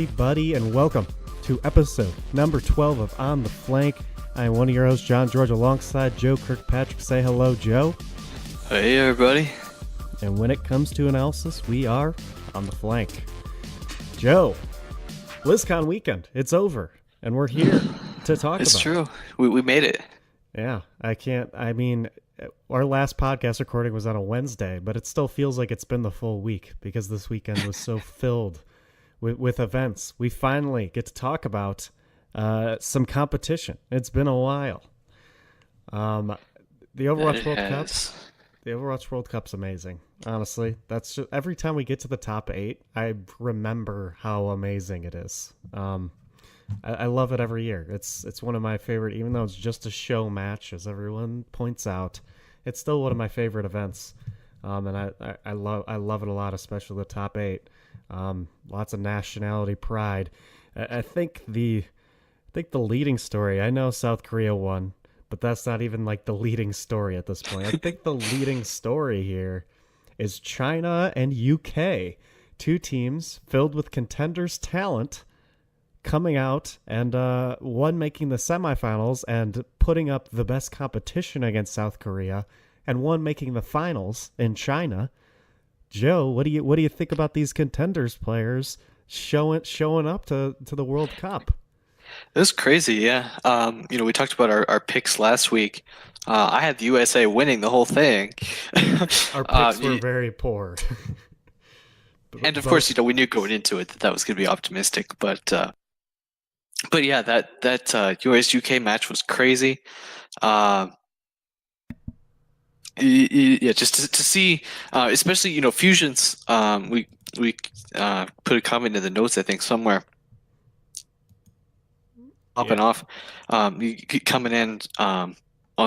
everybody, and welcome to episode number 12 of On the Flank. I am one of your hosts, John George, alongside Joe Kirkpatrick. Say hello, Joe. Hey, everybody. And when it comes to analysis, we are on the flank. Joe, Blizzcon weekend, it's over, and we're here to talk about it. It's true. We made it. Yeah, our last podcast recording was on a Wednesday, but it still feels like it's been the full week because this weekend was so filled with events. We finally get to talk about some competition. It's been a while. The Overwatch World Cup. The Overwatch World Cup's amazing. Honestly, that's just, every time we get to the top 8, I remember how amazing it is. I love it every year. It's one of my favorite, even though it's just a show match, as everyone points out. It's still one of my favorite events, and I love it a lot, especially the top 8. Lots of nationality pride. I think the leading story. I know South Korea won, but that's not even like the leading story at this point. I think the leading story here is China and UK, two teams filled with contenders' talent, coming out and one making the semifinals and putting up the best competition against South Korea, and one making the finals in China. Joe, what do you think about these contenders players showing up to the World Cup? It was crazy, yeah. We talked about our picks last week. I had the USA winning the whole thing. Our picks were very poor. And of course, we knew going into it that was going to be optimistic, but yeah, that US UK match was crazy. Yeah, just to see, especially Fusions. We put a comment in the notes, I think, somewhere. Popping off, coming in on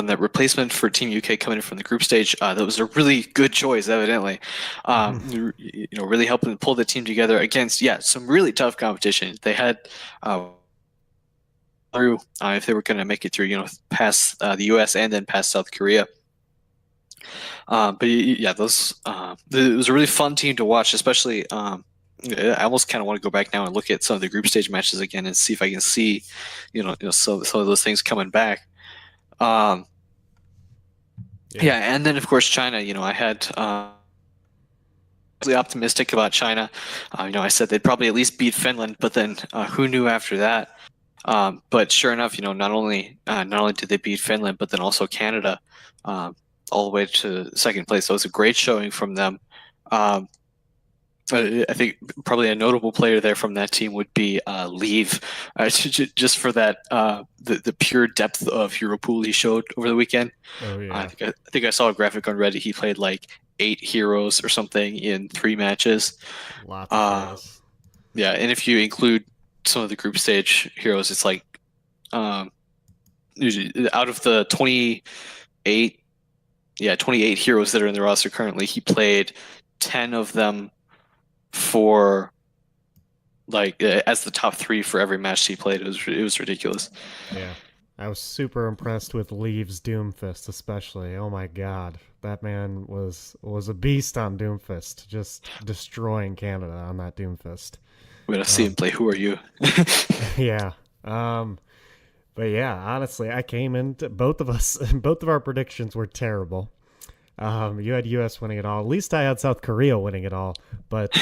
the replacement for Team UK coming in from the group stage. That was a really good choice, evidently. Really helping pull the team together against some really tough competition. They had through if they were going to make it through, past the US and then past South Korea. But yeah, it was a really fun team to watch, especially. I almost kind of want to go back now and look at some of the group stage matches again and see if I can see, some of those things coming back. And then of course China. I had really optimistic about China. I said they'd probably at least beat Finland, but then who knew after that? But sure enough, not only did they beat Finland, but then also Canada, all the way to second place. So it was a great showing from them. I think probably a notable player there from that team would be Leave, just for that the pure depth of hero pool he showed over the weekend. Oh yeah. I think I saw a graphic on Reddit. He played like 8 heroes or something in 3 matches. Lots of heroes. Yeah, and if you include some of the group stage heroes, it's like usually out of the 28 heroes that are in the roster currently, he played 10 of them for as the top 3 for every match he played. It was ridiculous. Yeah, I was super impressed with Leave's Doomfist, especially. Oh my god, that man was a beast on Doomfist, just destroying Canada on that Doomfist. We're gonna see him play Who Are You? Yeah. But yeah, honestly, I came into both of our predictions were terrible. You had US winning it all. At least I had South Korea winning it all. But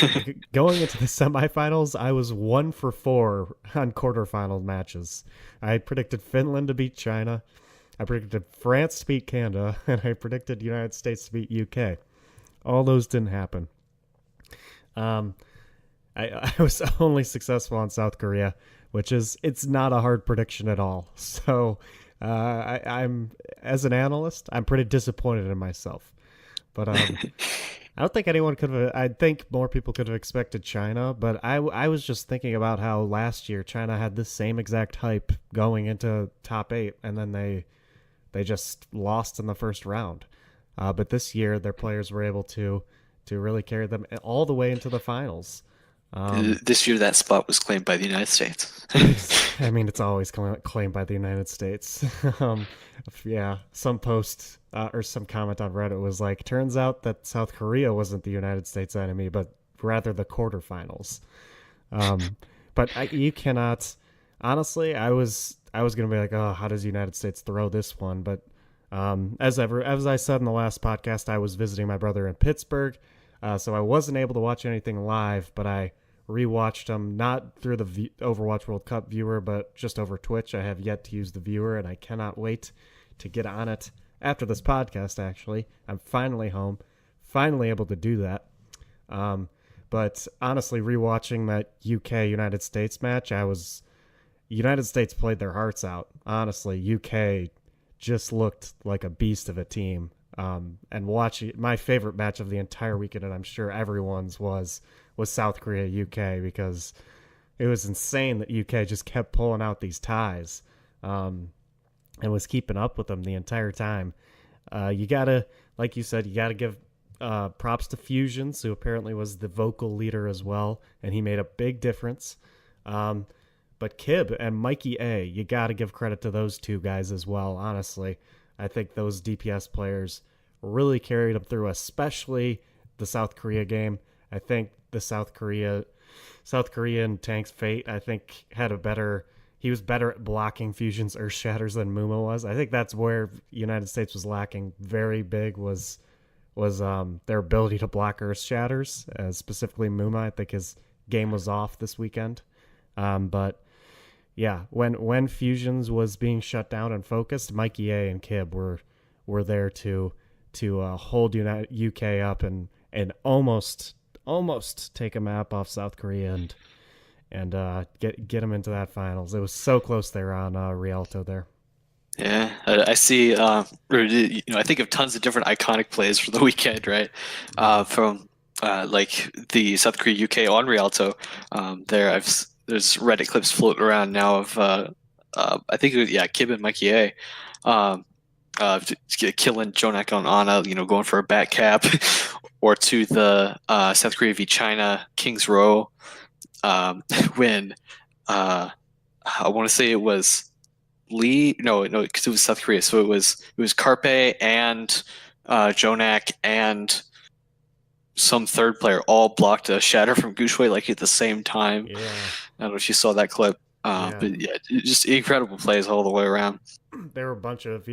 going into the semifinals, I was 1 for 4 on quarterfinal matches. I predicted Finland to beat China. I predicted France to beat Canada. And I predicted the United States to beat UK. All those didn't happen. I was only successful on South Korea, it's not a hard prediction at all. So I'm as an analyst, I'm pretty disappointed in myself. But I don't think anyone could have. I think more people could have expected China. But I was just thinking about how last year China had the same exact hype going into top 8, and then they just lost in the first round. But this year their players were able to really carry them all the way into the finals. This year, that spot was claimed by the United States. I mean, it's always claimed by the United States. Some post or some comment on Reddit was like, turns out that South Korea wasn't the United States enemy, but rather the quarterfinals. But you cannot. Honestly, I was gonna be like, oh, how does the United States throw this one? But as I said in the last podcast, I was visiting my brother in Pittsburgh, so I wasn't able to watch anything live. But I rewatched them not through the Overwatch World Cup viewer, but just over Twitch. I have yet to use the viewer, and I cannot wait to get on it after this podcast. Actually, I'm finally home, finally able to do that. But honestly, rewatching that UK United States match, United States played their hearts out. Honestly, UK just looked like a beast of a team. And watching my favorite match of the entire weekend, and I'm sure everyone's was South Korea UK, because it was insane that UK just kept pulling out these ties, and was keeping up with them the entire time. You gotta, like you said, you gotta give props to Fusions, who apparently was the vocal leader as well, and he made a big difference. But Kib and Mikey A, you got to give credit to those two guys as well, honestly. I think those DPS players really carried them through, especially the South Korea game. I think the South Korean Tank's Fate, I think, he was better at blocking Fusion's Earth Shatters than Muma was. I think that's where United States was lacking very big, was their ability to block Earth Shatters, specifically Muma. I think his game was off this weekend. But yeah, when Fusions was being shut down and focused, Mikey A and Kib were there to hold UK up and almost take a map off South Korea and get them into that finals. It was so close there on Rialto there. Yeah, I see. I think of tons of different iconic plays for the weekend, right? From like the South Korea UK on Rialto. There's Reddit clips floating around now of I think Kib and Mikey A, killing Jonak on Ana, going for a back cap, or to the South Korea v China Kings Row, when I want to say it was Lee, no, because it was South Korea, so it was Carpe and Jonak and some third player all blocked a shatter from Gushue like at the same time. Yeah. I don't know if you saw that clip. But yeah, just incredible plays all the way around. There were a bunch of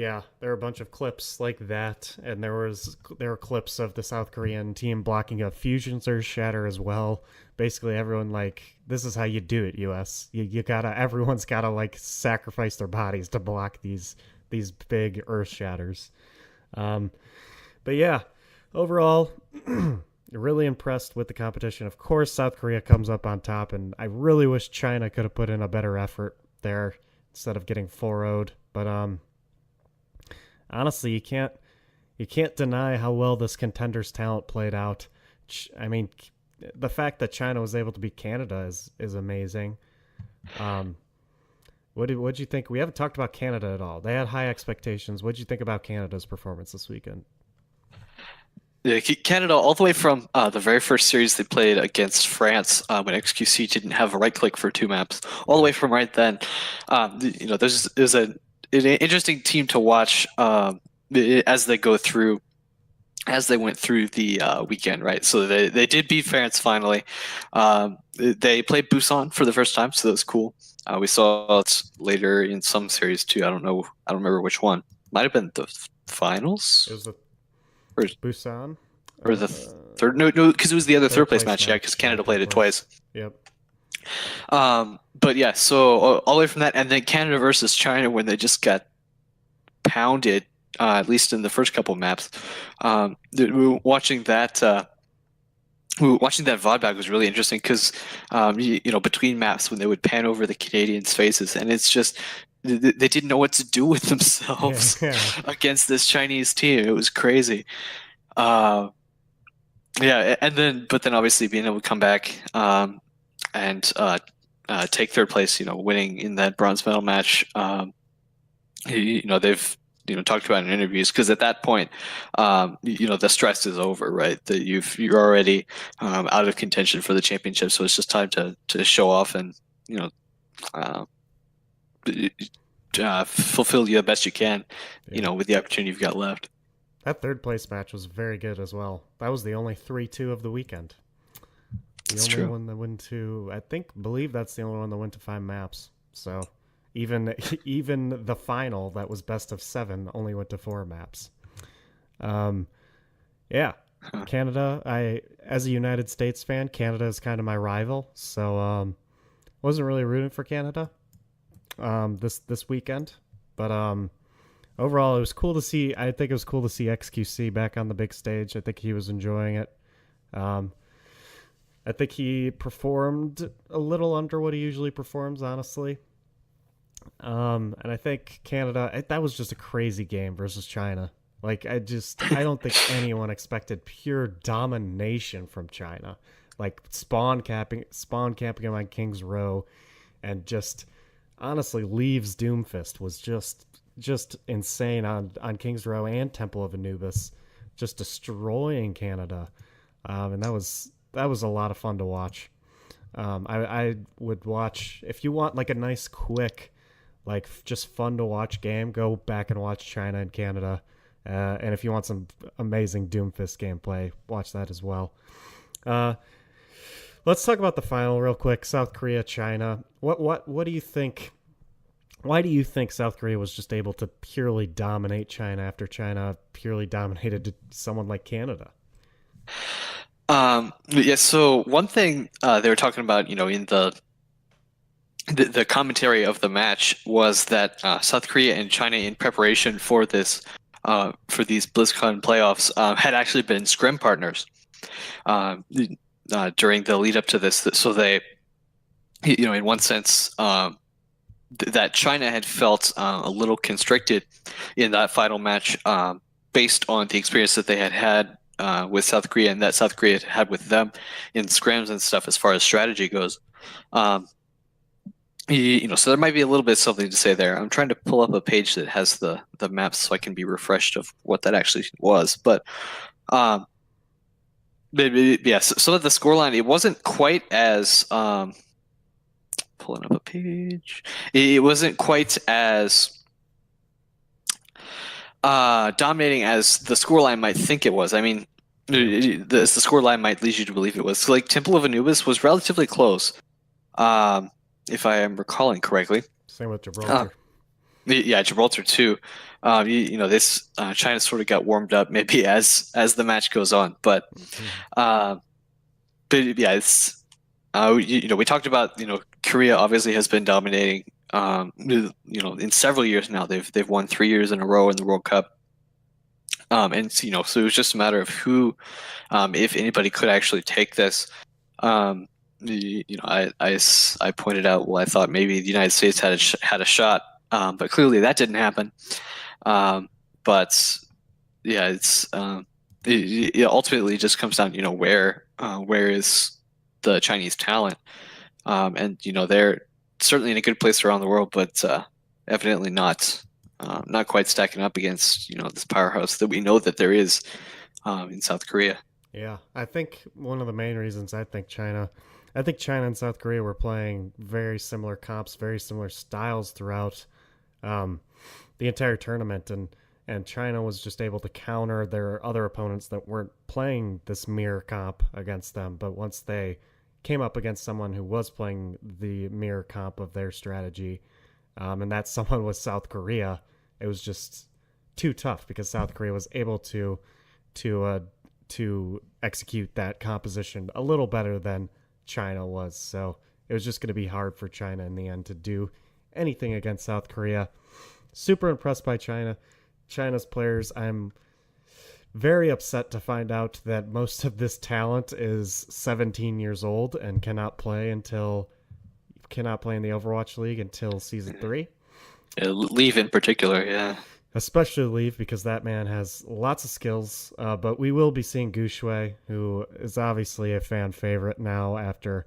clips like that, and there were clips of the South Korean team blocking a Fusion's Earth Shatter as well. Basically, everyone this is how you do it, US. Everyone's gotta sacrifice their bodies to block these big Earth Shatters. But yeah, overall, really impressed with the competition. Of course, South Korea comes up on top, and I really wish China could have put in a better effort there instead of getting 4-0'd. But honestly, you can't deny how well this contender's talent played out. I mean, the fact that China was able to beat Canada is amazing. What'd you think? We haven't talked about Canada at all. They had high expectations. What'd you think about Canada's performance this weekend? Canada, all the way from the very first series they played against France, when XQC didn't have a right click for 2 maps, all the way from right then, there's an interesting team to watch as they went through the weekend, right? So they did beat France finally. They played Busan for the first time, so that was cool. We saw it later in some series too. I don't remember which one. Might have been the finals. It was the Busan, or the third? No, because it was the other third place match. Yeah, because Canada played it twice. Yep. But yeah, so all the way from that, and then Canada versus China, when they just got pounded, at least in the first couple of maps. We were watching that VOD back was really interesting because, between maps when they would pan over the Canadians' faces, and it's just they didn't know what to do with themselves against this Chinese team. It was crazy. But then obviously being able to come back and take third place, winning in that bronze medal match. They've talked about in interviews, because at that point, the stress is over, right? That you're already out of contention for the championship, so it's just time to show off and fulfill you the best you can, with the opportunity you've got left. That third place match was very good as well. That was the only 3-2 of the weekend. The It's only true. one that went to, believe that's the only one that went to 5 maps. So even even the final that was best of 7 only went to 4 maps. Um, yeah, Huh. Canada. I as a United States fan, Canada is kind of my rival. So wasn't really rooting for Canada this weekend, but overall it was cool to see. I think it was cool to see XQC back on the big stage. I think he was enjoying it. Um, I think he performed a little under what he usually performs, honestly. And I think Canada, that was just a crazy game versus China. Like, I don't think anyone expected pure domination from China. Like, spawn camping him on King's Row, and just, honestly, Leaves Doomfist was just insane on King's Row and Temple of Anubis, just destroying Canada. And that was a lot of fun to watch. I would watch if you want like a nice quick, like just fun to watch game. Go back and watch China and Canada, and if you want some amazing Doomfist gameplay, watch that as well. Uh, let's talk about the final real quick. South Korea, China. What do you think? Why do you think South Korea was just able to purely dominate China after China purely dominated someone like Canada? Yeah, so one thing they were talking about, in the commentary of the match was that South Korea and China, in preparation for for these BlizzCon playoffs, had actually been scrim partners um, during the lead up to this. So they, in one sense, that China had felt a little constricted in that final match, based on the experience that they had with South Korea, and that South Korea had with them in scrims and stuff as far as strategy goes. Um, so there might be a little bit of something to say there. I'm trying to pull up a page that has the maps so I can be refreshed of what that actually was. Um, yeah, so the scoreline, it wasn't quite as pulling up a page. It wasn't quite as dominating as the scoreline might think it was. I mean, Yeah, the scoreline might lead you to believe it was. So, like, Temple of Anubis was relatively close, if I am recalling correctly. same with Uh, Gibraltar. yeah, Gibraltar too. This China sort of got warmed up maybe as the match goes on, Mhm. uh, but yeah, it's we talked about Korea obviously has been dominating in several years now. They've won 3 years in a row in the World Cup. And so it was just a matter of who, if anybody could actually take this. Um, I pointed out, well, I thought maybe the United States had a shot, but clearly that didn't happen. Um, but yeah, it ultimately just comes down, where is the Chinese talent, and they're certainly in a good place around the world, but evidently not quite stacking up against this powerhouse that we know that there is in South Korea. Yeah, I think one of the main reasons I think China and South Korea were playing very similar comps, very similar styles throughout um, the entire tournament, and China was just able to counter their other opponents that weren't playing this mirror comp against them. But once they came up against someone who was playing the mirror comp of their strategy, and that someone was South Korea, it was just too tough because South Korea was able to uh, to execute that composition a little better than China was. So it was just going to be hard for China in the end to do anything against South Korea. Super impressed by China. China's players, I'm very upset to find out that most of this talent is 17 years old and cannot play in the Overwatch League until season 3. Leave in particular, yeah. Especially Leave because that man has lots of skills. But we will be seeing Gushui, who is obviously a fan favorite now after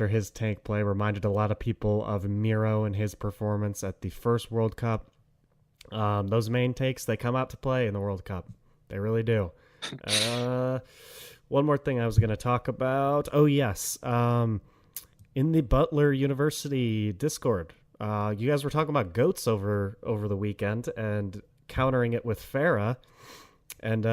his tank play. Reminded a lot of people of Miro and his performance at the first World Cup. Those main takes, they come out to play in the World Cup. They really do. Uh, one more thing I was going to talk about. Oh, yes. In the Butler University Discord, you guys were talking about goats over the weekend and countering it with Farah. And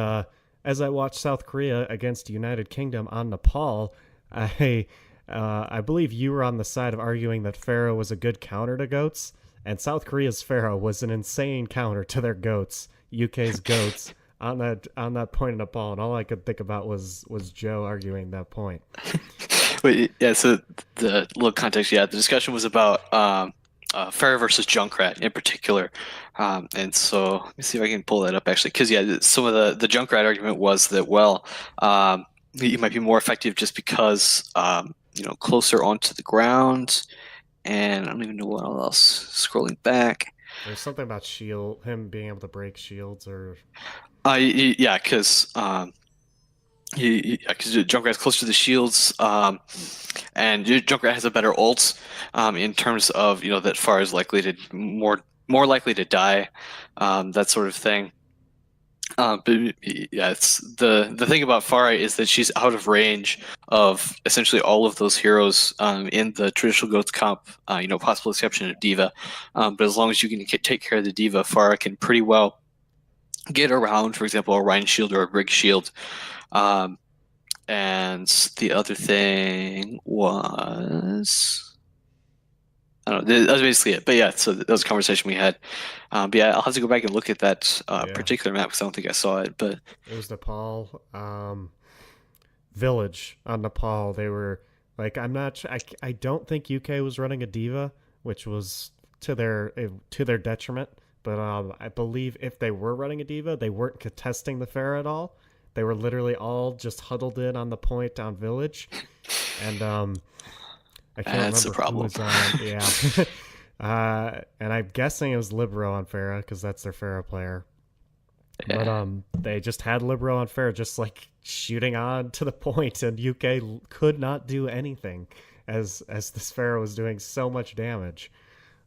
as I watched South Korea against United Kingdom on Nepal, I I believe you were on the side of arguing that Pharaoh was a good counter to goats, and South Korea's Pharaoh was an insane counter to their goats, UK's goats. On that point in Nepal, and all I could think about was Joe arguing that point. Wait, yeah, so the little context, yeah, the discussion was about Farrah versus Junkrat in particular. And so let me see if I can pull that up actually, because yeah, some of the Junkrat argument was that, well, you might be more effective just because closer onto the ground, and I don't even know what else. Scrolling back. There's something about shield him being able to break shields or Yeah, because because Junkrat's close to the shields, and Junkrat has a better ult in terms of that far is likely to more likely to die, that sort of thing. But yeah, it's the thing about Pharah is that she's out of range of essentially all of those heroes in the traditional Goats comp. Possible exception of D.Va, but as long as you can take care of the D.Va, Pharah can pretty well get around, for example, a Rhine shield or a Brig shield. And the other thing was, I don't know, that was basically it. But yeah, so that was a conversation we had. But yeah, I'll have to go back and look at that yeah. particular map because I don't think I saw it. But It was Nepal village on Nepal. They were like, I'm not. I don't think UK was running a D.Va, which was to their detriment. But I believe if they were running a D.Va, they weren't contesting the fair at all. They were literally all just huddled in on the point down village, and I can't that's the remember who problem. was on. Yeah, and I'm guessing it was Libero on Farah because that's their Farah player. But Yeah. they just had Libero on Farah, just like shooting on to the point, and UK could not do anything as this Farah was doing so much damage.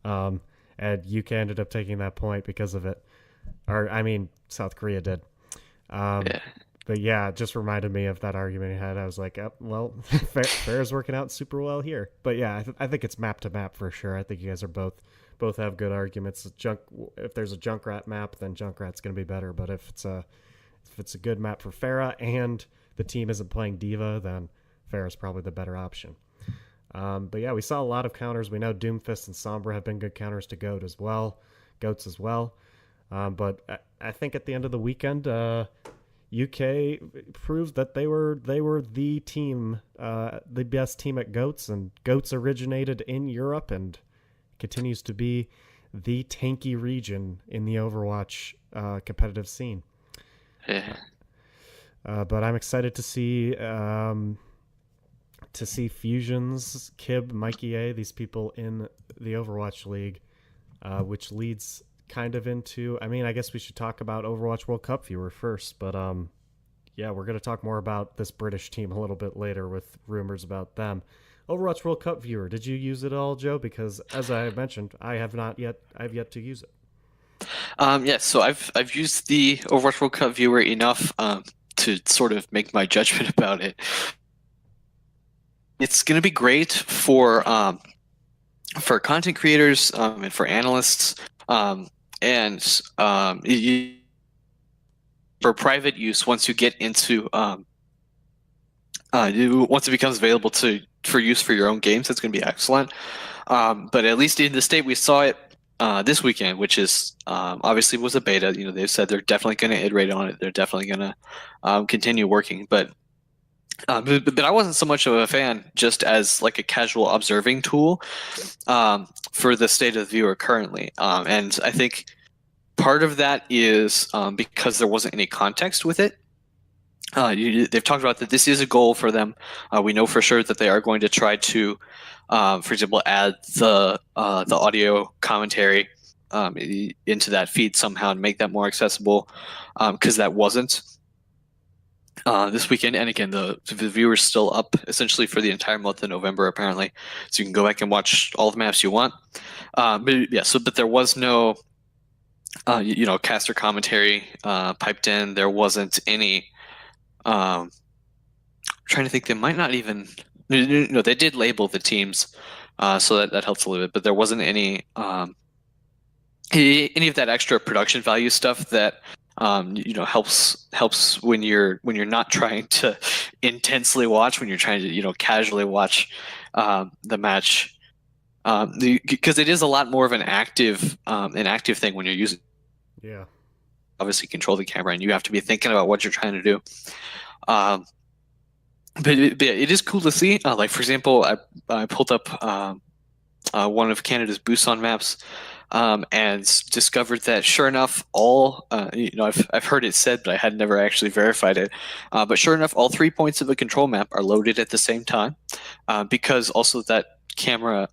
Um, and UK ended up taking that point because of it, or I mean, South Korea did. Um, Yeah. but yeah, it just reminded me of that argument he had. I was like, oh, well, Fair's working out super well here. But yeah, I think it's map to map for sure. I think you guys are both have good arguments. If there's a Junkrat map, then Junkrat's going to be better. But if it's a good map for Farah and the team isn't playing D.Va, then Farah's probably the better option. But yeah, we saw a lot of counters. We know Doomfist and Sombra have been good counters to Goats as well. But I think at the end of the weekend, UK proved that they were the team, the best team at Goats, and Goats originated in Europe and continues to be the tanky region in the Overwatch competitive scene. Yeah. But I'm excited to see Fusions, Kib, Mikey A, these people in the Overwatch League, which leads kind of into. I mean, I guess we should talk about Overwatch World Cup viewer first, but yeah, we're going to talk more about this British team a little bit later with rumors about them. Overwatch World Cup viewer, did you use it all, Joe? Because as I mentioned, I have not yet. I've yet to use it. Yeah, so I've used the Overwatch World Cup viewer enough to sort of make my judgment about it. It's going to be great for content creators and for analysts, and for private use once you get into once it becomes available for use for your own games. That's going to be excellent. But at least in the state we saw it this weekend, which is obviously was a beta. They've said they're definitely going to iterate on it. They're definitely going to continue working. But I wasn't so much of a fan just as like a casual observing tool for the state of the viewer currently. And I think part of that is because there wasn't any context with it. They've talked about that this is a goal for them. We know for sure that they are going to try to, for example, add the audio commentary into that feed somehow and make that more accessible, because that wasn't this weekend. And again, the viewer's still up essentially for the entire month of November, apparently. So you can go back and watch all the maps you want. But yeah, but there was no, caster commentary piped in. There wasn't any. Trying to think, they might not even. No, they did label the teams, so that helps a little bit. But there wasn't any of that extra production value stuff that helps when you're not trying to intensely watch when you're trying to casually watch the match, because it is a lot more of an active thing when you're using, Yeah. obviously, control the camera, and you have to be thinking about what you're trying to do. Um, but it is cool to see. Like for example, I pulled up one of Canada's Busan maps, and discovered that sure enough, I've heard it said, but I had never actually verified it. But sure enough, all 3 points of a control map are loaded at the same time, because also that camera,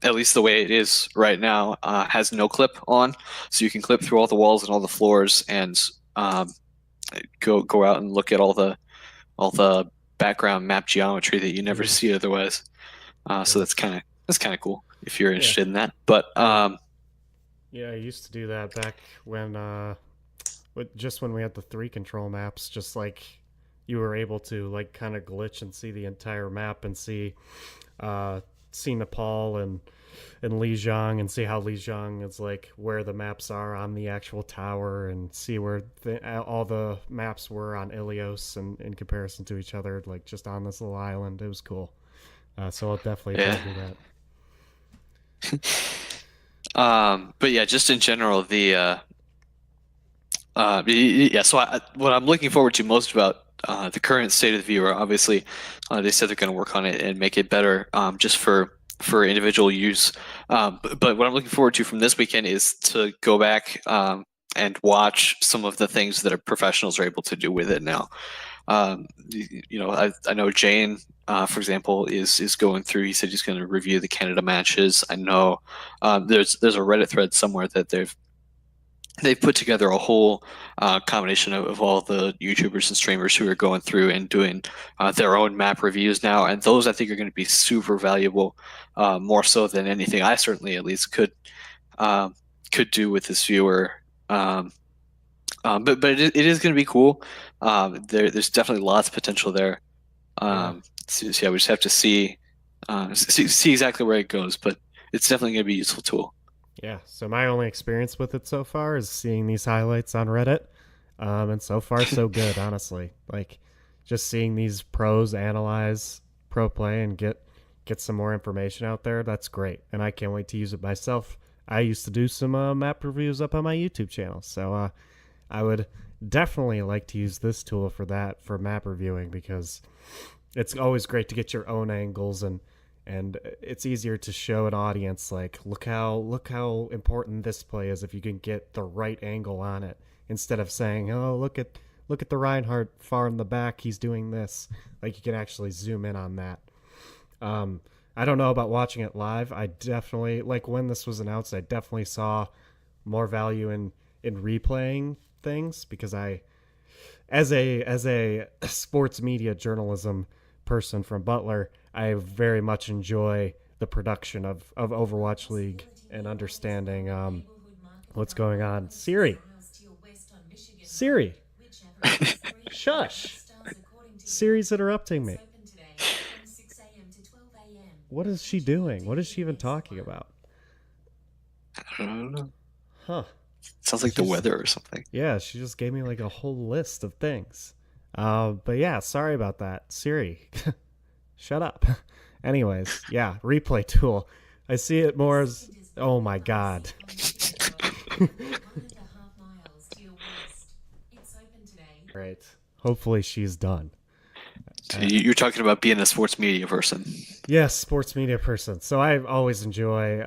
at least the way it is right now, has no clip on, so you can clip through all the walls and all the floors and go out and look at all the background map geometry that you never Mhm. see otherwise. So Yeah. that's kind of cool if you're Yeah. interested in that. But Yeah, I used to do that back when just when we had the 3 control maps, just like you were able to like kind of glitch and see the entire map and uh see Nepal and Lijiang and see how Lijiang is like where the maps are on the actual tower and see where all the maps were on Ilios and in comparison to each other, like just on this little island. It was cool. So I'll definitely try yeah. to do that. But yeah, just in general, yeah. So what I'm looking forward to most about the current state of the viewer, obviously, they said they're going to work on it and make it better, just for individual use. But what I'm looking forward to from this weekend is to go back and watch some of the things that our professionals are able to do with it now. I know Jane, for example, is going through. He said he's going to review the Canada matches. I know there's a Reddit thread somewhere that they've put together a whole combination of all the YouTubers and streamers who are going through and doing their own map reviews now, and those I think are going to be super valuable, more so than anything I certainly at least could do with this viewer. But it is going to be cool. There's definitely lots of potential there. Yeah. So yeah, we just have to see exactly where it goes, but it's definitely going to be a useful tool. Yeah, so my only experience with it so far is seeing these highlights on Reddit. And so far, so good, honestly. Like, just seeing these pros analyze pro play and get some more information out there, that's great. And I can't wait to use it myself. I used to do some map reviews up on my YouTube channel, so I would definitely like to use this tool for that, for map reviewing, because it's always great to get your own angles and it's easier to show an audience like look how important this play is if you can get the right angle on it instead of saying, oh, look at the Reinhardt far in the back, he's doing this. Like, you can actually zoom in on that. um I don't know about watching it live. I definitely, like, when this was announced, I definitely saw more value in replaying things, because I, as a sports media journalism person from Butler, I very much enjoy the production of Overwatch League and understanding what's going on. Siri, shush! Siri's interrupting me. What is she doing? What is she even talking about? I don't know. Huh? Sounds like the She's weather or something. Yeah, she just gave me like a whole list of things. But yeah, sorry about that, Siri. Shut up. Anyways, yeah, replay tool. I see it more as, oh my god. Right. Hopefully she's done. So you're talking about being a sports media person. Yes, sports media person. So I always enjoy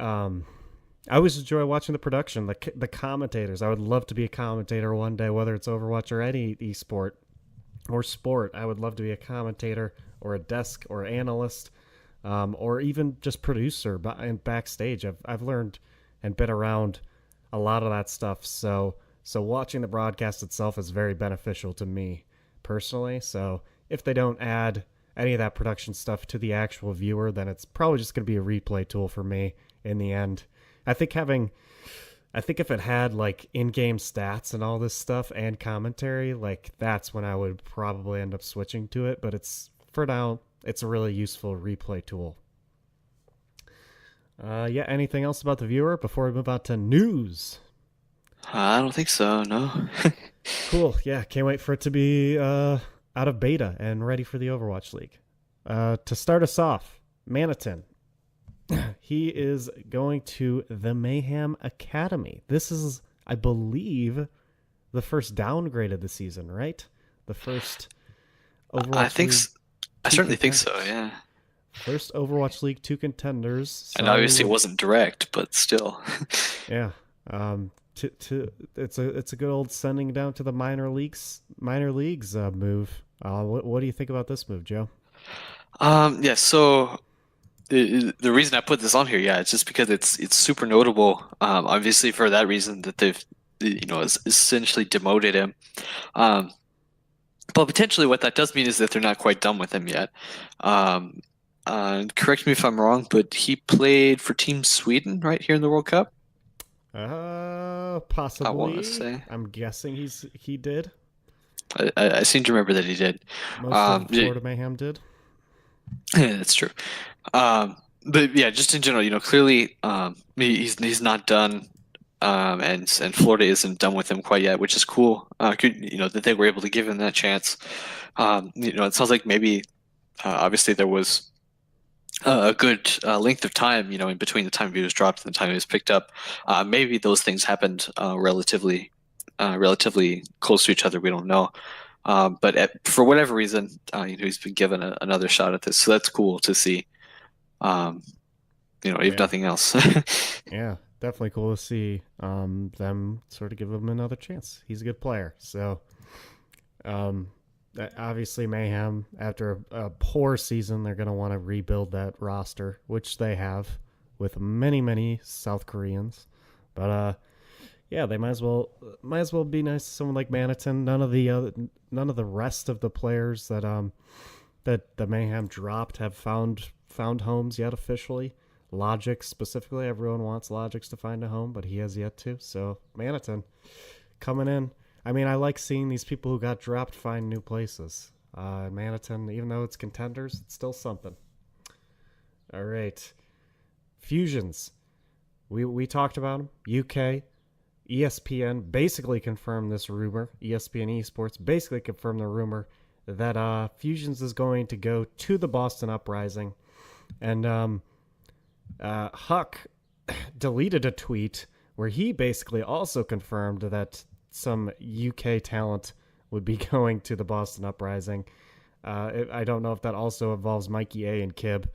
watching the production, the commentators. I would love to be a commentator one day, whether it's Overwatch or any esport or sport. I would love to be a commentator or a desk or analyst, or even just producer and backstage. I've learned and been around a lot of that stuff. So watching the broadcast itself is very beneficial to me personally. So if they don't add any of that production stuff to the actual viewer, then it's probably just going to be a replay tool for me in the end. I think if it had like in-game stats and all this stuff and commentary, like that's when I would probably end up switching to it. But it's, for now, it's a really useful replay tool. Yeah. Anything else about the viewer before we move on to news? I don't think so. No. Cool. Yeah. Can't wait for it to be out of beta and ready for the Overwatch League. To start us off, Manitin. He is going to the Mayhem Academy. This is, I believe, the first downgrade of the season, right? The first Overwatch I think League. I certainly think so. Yeah. First Overwatch League 2 contenders. And obviously it wasn't direct, but still. Yeah. It's a good old sending down to the minor leagues move. What do you think about this move, Joe? Yeah. So the reason I put this on here, yeah, it's just because it's super notable. Obviously for that reason that they've essentially demoted him. But potentially what that does mean is that they're not quite done with him yet. Correct me if I'm wrong, but he played for Team Sweden right here in the World Cup. Possibly. I want to say. I'm guessing he did. I seem to remember that he did. Most of Florida Mayhem did. Yeah, that's true. But yeah, just in general, clearly he's not done, and Florida isn't done with him quite yet, which is cool. That they were able to give him that chance. It sounds like maybe obviously there was a good length of time, in between the time he was dropped and the time he was picked up. Maybe those things happened relatively close to each other. We don't know. But for whatever reason, he's been given another shot at this, so that's cool to see. If nothing else. Yeah, definitely cool to see them sort of give him another chance. He's a good player, so obviously Mayhem, after a poor season, they're going to want to rebuild that roster, which they have with many South Koreans. But yeah, they might as well be nice to someone like Manitin. None of the rest of the players that the Mayhem dropped have found homes yet officially. Logic specifically, everyone wants Logics to find a home, but he has yet to. So Manitin coming in. I mean, I like seeing these people who got dropped find new places. Manitin, even though it's contenders, it's still something. All right. Fusions. We talked about them. UK, ESPN basically confirmed this rumor. ESPN Esports basically confirmed the rumor that Fusions is going to go to the Boston Uprising. And Huck deleted a tweet where he basically also confirmed that some UK talent would be going to the Boston Uprising. I don't know if that also involves Mikey A and Kib,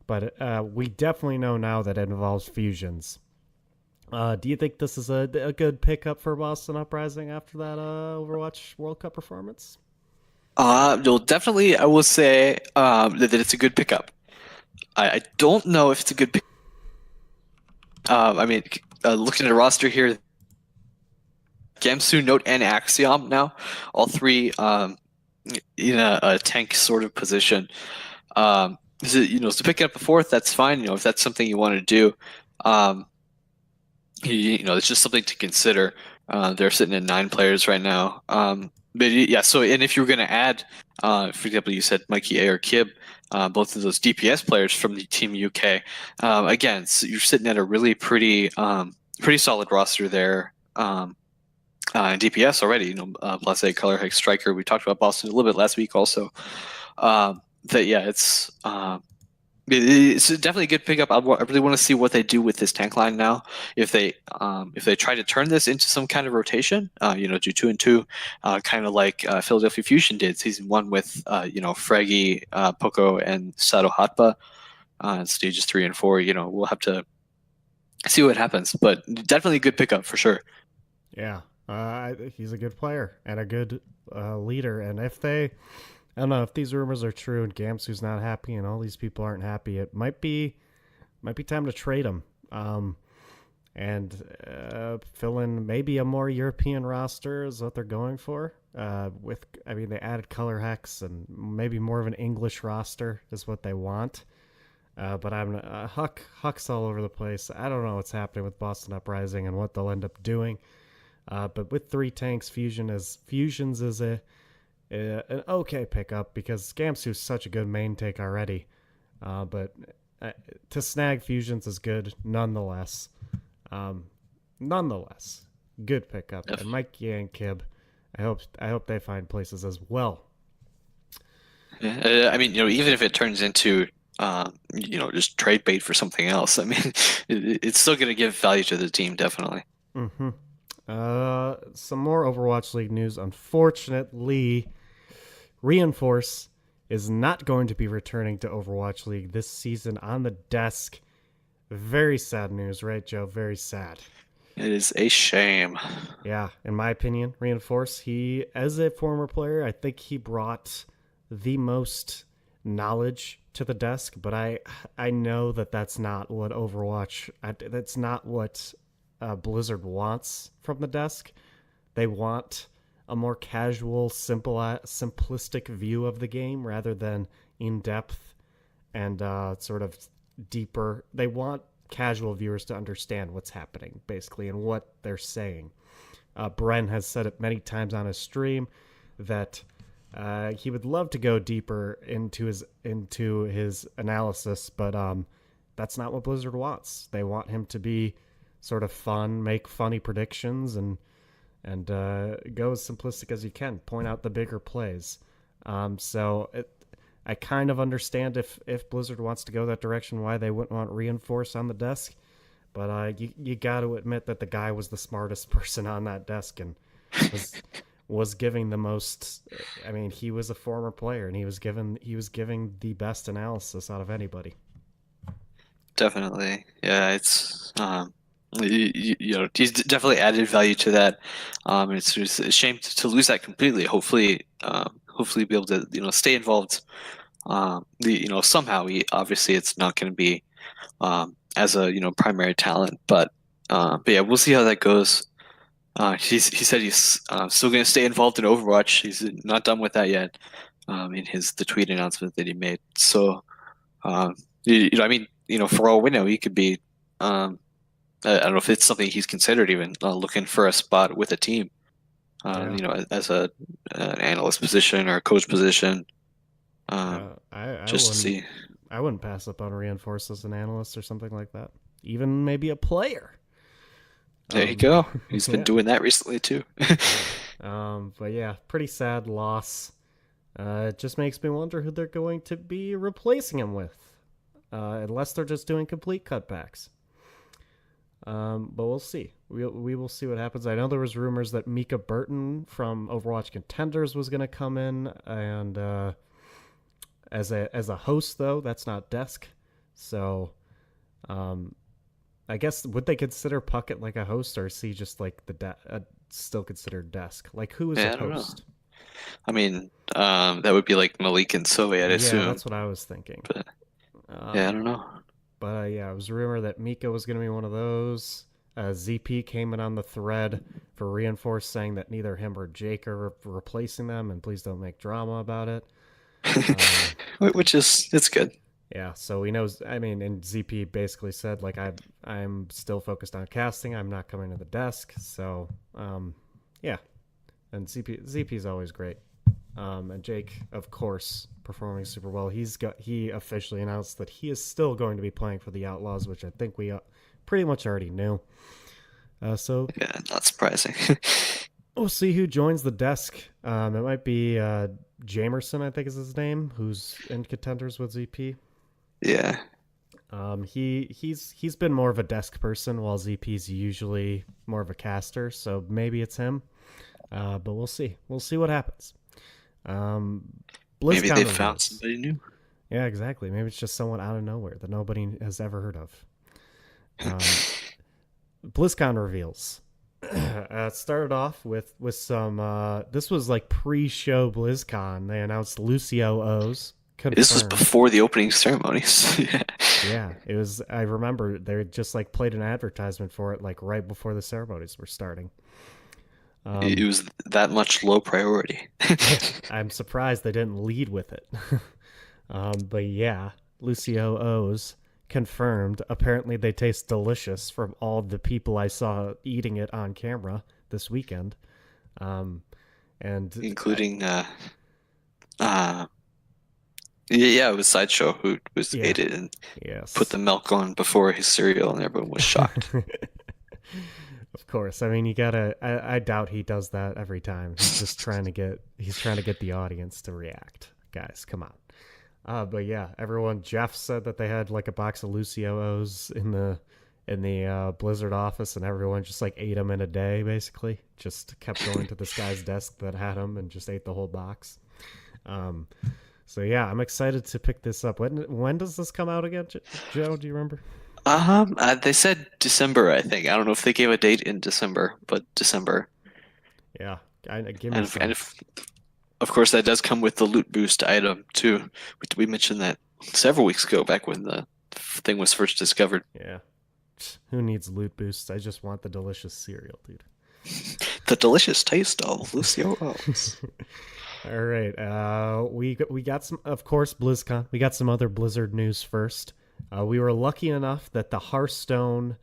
but we definitely know now that it involves Fusions. Do you think this is a good pickup for Boston Uprising after that Overwatch World Cup performance? No, definitely, I will say that it's a good pickup. I don't know if it's a good pick. Looking at a roster here, Gamsu, Note, and Axiom now, all three in a tank sort of position. So pick it up a fourth, that's fine. If that's something you want to do, it's just something to consider. They're sitting at 9 players right now. But yeah, so and if you were going to add, for example, you said Mikey A or Kib, both of those DPS players from the Team UK. Again, so you're sitting at a really pretty solid roster there. DPS already, plus a Color Hex Striker. We talked about Boston a little bit last week also. It's definitely a good pickup. I really want to see what they do with this tank line now. If they try to turn this into some kind of rotation, do 2 and 2, kind of like Philadelphia Fusion did season 1 with Fraggy, Poco, and Sato Hatba. Stages 3 and 4, we'll have to see what happens. But definitely a good pickup for sure. Yeah, he's a good player and a good leader. And if I don't know if these rumors are true and Gamsu's not happy and all these people aren't happy, it might be time to trade him and fill in maybe a more European roster is what they're going for. They added Color Hex and maybe more of an English roster is what they want. But Huck's all over the place. I don't know what's happening with Boston Uprising and what they'll end up doing. But with 3 tanks, Fusions is an okay pickup because Gamsu's such a good main take already. But to snag Fusions is good nonetheless. Good pickup. Yep. And Mikey and Kib, I hope they find places as well. I mean, even if it turns into, just trade bait for something else, I mean, it's still going to give value to the team, definitely. Mm-hmm. Some more Overwatch League news. Unfortunately, Reinforce is not going to be returning to Overwatch League this season on the desk. Very sad news, right, Joe? Very sad. It is a shame. Yeah, in my opinion, Reinforce, he, as a former player, I think he brought the most knowledge to the desk, but I know that that's not what that's not what Blizzard wants from the desk. They want a more casual, simplistic view of the game rather than in depth and sort of deeper. They want casual viewers to understand what's happening, basically, and what they're saying. Bren has said it many times on his stream that he would love to go deeper into his analysis, but that's not what Blizzard wants. They want him to be sort of fun, make funny predictions, and go as simplistic as you can. Point out the bigger plays. I kind of understand if Blizzard wants to go that direction, why they wouldn't want Reinforce on the desk. But you got to admit that the guy was the smartest person on that desk and was giving the most. I mean, he was a former player and he was giving the best analysis out of anybody. Definitely. Yeah, it's he's definitely added value to that. It's just a shame to lose that completely. Hopefully be able to stay involved. Somehow obviously it's not going to be as a primary talent, but yeah, we'll see how that goes. He said he's still going to stay involved in Overwatch. He's not done with that yet. In the tweet announcement that he made. So I mean, for all we know, he could be. I don't know if it's something he's considered even looking for a spot with a team. As an analyst position or a coach position. Just to see. I wouldn't pass up on Reinforce as an analyst or something like that. Even maybe a player. There you go. He's been doing that recently too. But yeah, pretty sad loss. It just makes me wonder who they're going to be replacing him with, unless they're just doing complete cutbacks. But we'll see. We will see what happens. I know there was rumors that Mika Burton from Overwatch Contenders was going to come in, and as a host though, that's not desk. So, I guess would they consider Puckett like a host, or is he just like still considered desk? Like who is a host? I mean, that would be like Malik and Sylvie, I'd assume. Yeah, that's what I was thinking. But, yeah, I don't know. But yeah, it was a rumor that Mika was going to be one of those. ZP came in on the thread for Reinforce saying that neither him or Jake are replacing them, and please don't make drama about it. Which is, it's good. Yeah, so he knows. I mean, and ZP basically said like I'm still focused on casting. I'm not coming to the desk. So yeah, and ZP's always great. And Jake, of course, performing super well. He officially announced that he is still going to be playing for the Outlaws, which I think we pretty much already knew. So yeah, not surprising. We'll see who joins the desk. It might be Jamerson, I think is his name, who's in Contenders with ZP. Yeah. He's been more of a desk person, while ZP's usually more of a caster. So maybe it's him. But we'll see. We'll see what happens. Blizzcon maybe they found somebody new. Yeah, exactly. Maybe it's just someone out of nowhere that nobody has ever heard of. BlizzCon reveals. It started off with some. This was like pre-show BlizzCon. They announced Lucio O's. Confirmed. This was before the opening ceremonies. Yeah, it was. I remember they just like played an advertisement for it like right before the ceremonies were starting. It was that much low priority. I'm surprised they didn't lead with it. But yeah, Lucio O's confirmed. Apparently they taste delicious from all the people I saw eating it on camera this weekend. And including it was Sideshow who ate it and put the milk on before his cereal, and everyone was shocked. Of course. I mean, you gotta. I doubt he does that every time. He's just trying to get the audience to react. guys, come on. But yeah, everyone. Jeff said that they had like a box of Lucio's in the Blizzard office, and everyone just like ate them in a day. Basically, just kept going to this guy's desk that had them and just ate the whole box. Um, so yeah, I'm excited to pick this up. When does this come out again, Joe? Do you remember? They said December, I think. I don't know if they gave a date in December, but December. Yeah, give me And some. of course, that does come with the loot boost item too. We mentioned that several weeks ago, back when the thing was first discovered. Yeah, who needs loot boosts? I just want the delicious cereal, dude. The delicious taste of Lucio O's. All right. We got some, of course, BlizzCon. We got some other Blizzard news first. We were lucky enough that the Hearthstone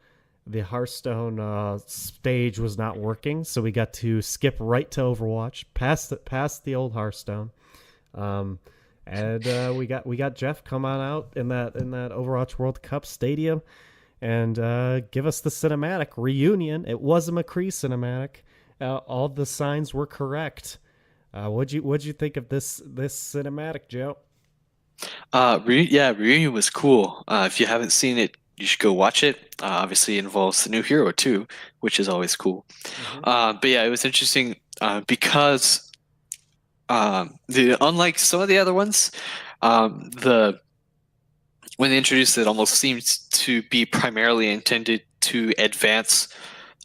stage was not working, so we got to skip right to Overwatch, past the old Hearthstone. And we got Jeff come on out in that Overwatch World Cup stadium and give us the cinematic reunion. It was a McCree cinematic. All the signs were correct. What'd you think of this cinematic, Joe? Yeah, Reunion was cool. If you haven't seen it, you should go watch it. Obviously, it involves the new hero too, which is always cool. Mm-hmm. But yeah, it was interesting because unlike some of the other ones, the when they introduced it, almost seems to be primarily intended to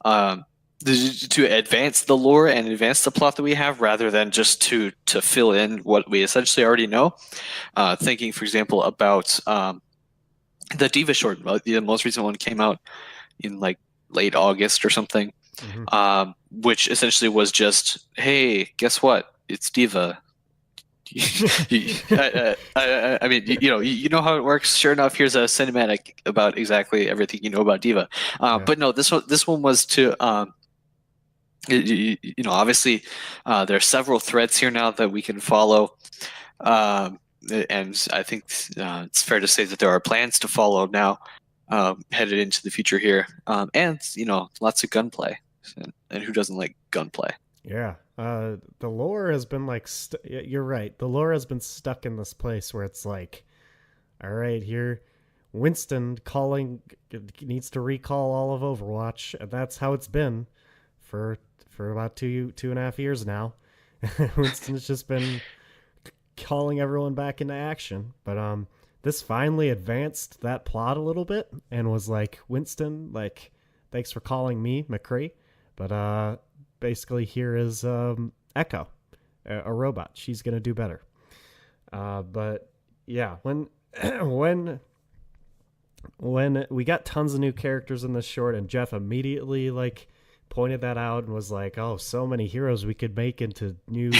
um, advance the lore and advance the plot that we have, rather than just to fill in what we essentially already know. Thinking, for example, about the Diva short, the most recent one came out in like late August or something, Mm-hmm. which essentially was just, hey, guess what? It's Diva. I mean, you know how it works. Sure enough, here's a cinematic about exactly everything you know about Diva. Yeah. But no, this one was to obviously, there are several threads here now that we can follow, and I think it's fair to say that there are plans to follow now, headed into the future here, and lots of gunplay, and who doesn't like gunplay? Yeah. The lore has been like, you're right. The lore has been stuck in this place where it's like, all right, here, Winston needs to recall all of Overwatch, and that's how it's been for about 2.5 years now. Winston's just been calling everyone back into action, but this finally advanced that plot a little bit and was like, Winston, like, thanks for calling me McCree, but basically here is Echo, a robot. She's gonna do better. But yeah, when when we got tons of new characters in this short, and Jeff immediately like pointed that out and was like, "Oh, so many heroes we could make into new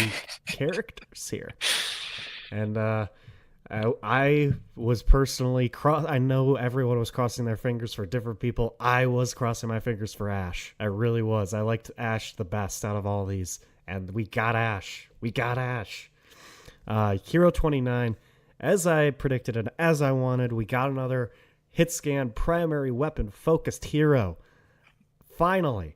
characters here." And I was personally I know everyone was crossing their fingers for different people. I was crossing my fingers for Ashe. I really was. I liked Ashe the best out of all these, and we got Ashe. We got Ashe. Hero 29, as I predicted and as I wanted, we got another hit scan primary weapon focused hero. Finally.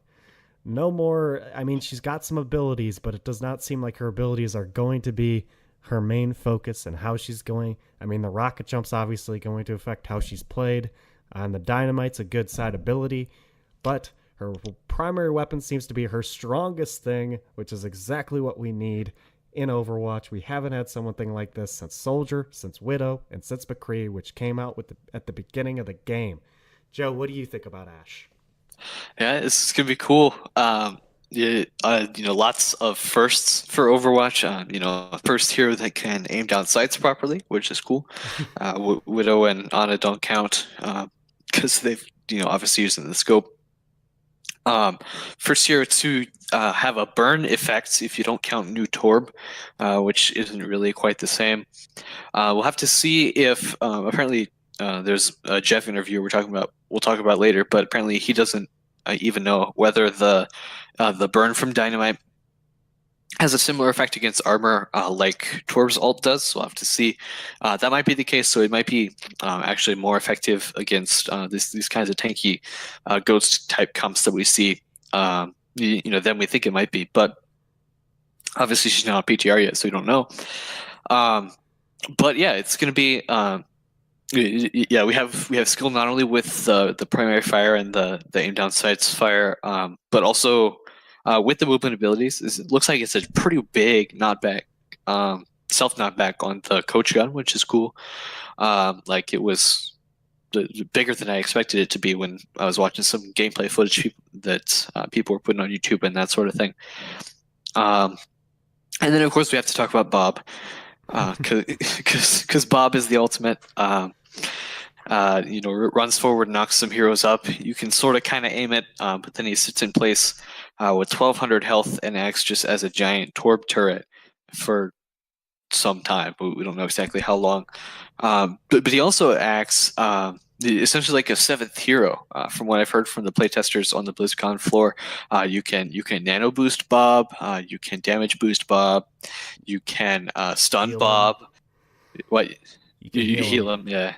No more. I mean, she's got some abilities, but it does not seem like her abilities are going to be her main focus and how she's going. I mean, the rocket jump's obviously going to affect how she's played, and the dynamite's a good side ability, but her primary weapon seems to be her strongest thing, which is exactly what we need in Overwatch. We haven't had something like this since Soldier, since Widow, and since McCree, which came out at the beginning of the game. Joe, what do you think about Ashe? Yeah, this is gonna be cool. Yeah, lots of firsts for Overwatch. First hero that can aim down sights properly, which is cool. Widow and Ana don't count because they've obviously using the scope. First hero to have a burn effect if you don't count new Torb, which isn't really quite the same. We'll have to see if apparently there's a Jeff interview we'll talk about later, but apparently he doesn't even know whether the burn from dynamite has a similar effect against armor like Torb's ult does. So we'll have to see. That might be the case. So it might be actually more effective against these kinds of tanky ghost type comps that we see. Than we think it might be. But obviously she's not on PTR yet, so we don't know. Um, but yeah, it's going to be yeah, we have skill not only with the primary fire and the aim down sights fire, but also with the movement abilities. It looks like it's a pretty big knockback, self knockback on the coach gun, which is cool. Like it was bigger than I expected it to be when I was watching some gameplay footage that people were putting on YouTube and that sort of thing. Um, and then of course we have to talk about Bob, because Bob is the ultimate. Runs forward, knocks some heroes up. You can sort of kind of aim it, but then he sits in place with 1,200 health and acts just as a giant Torb turret for some time. We don't know exactly how long. But he also acts essentially like a seventh hero. From what I've heard from the playtesters on the BlizzCon floor, you can nano boost Bob, you can damage boost Bob, you can stun Heal Bob. him. What You can you heal heal him, yeah.